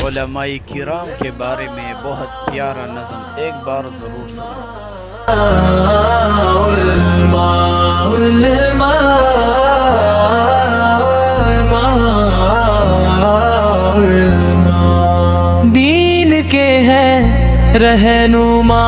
علماء کرام کے بارے میں بہت پیارا نظم ایک بار ضرور سنیں۔ دین کے ہیں رہنما،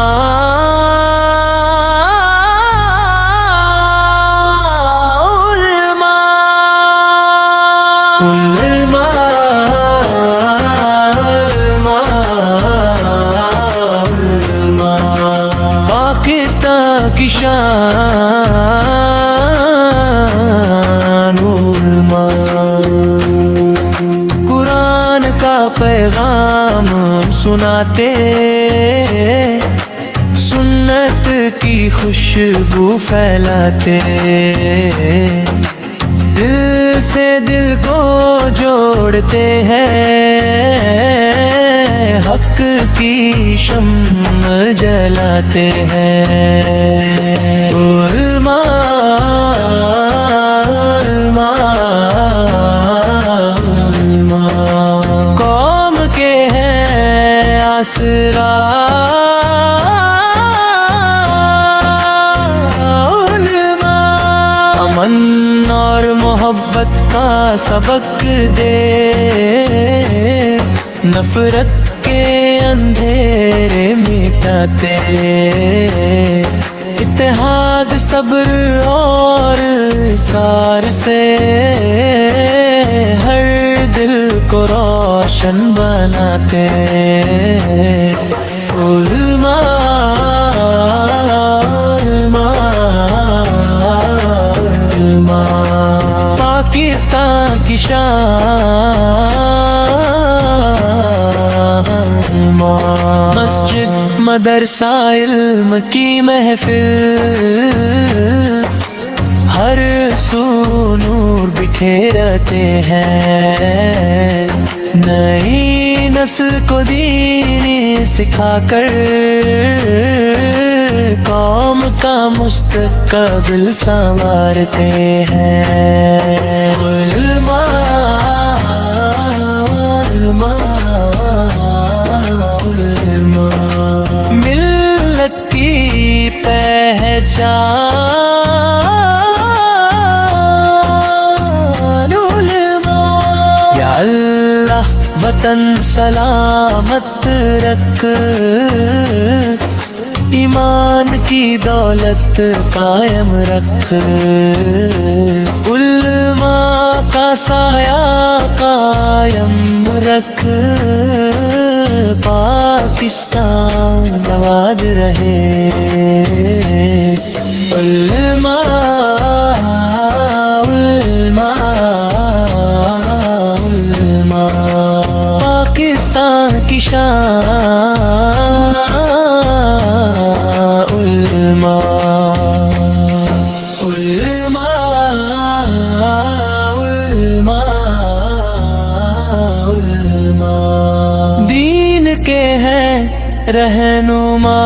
پاکستان کی شان علماء، قرآن کا پیغام سناتے، سنت کی خوشبو پھیلاتے، دل سے دل کو جوڑتے ہیں، حق کی شمع جلاتے ہیں۔ علماء قوم کے ہیں آسرا، امن اور محبت کا سبق دے، نفرت کے اندھیرے مٹاتے، اتحاد صبر اور سار سے ہر دل کو روشن بناتے۔ پاکستان کی شان، مسجد مدرسہ علم کی محفل، ہر سو نور بکھیرتے ہیں، نئی نسل کو دین سکھا کر قوم کا مستقبل سنوارتے ہیں۔ ملت کی پہچان علماء، یا اللہ وطن سلامت رکھ، ایمان کی دولت قائم رکھ، علماء کا سایہ قائم رکھ، پاکستان آباد رہے۔ علماء پاکستان کی شان، دین کے ہیں رہنما۔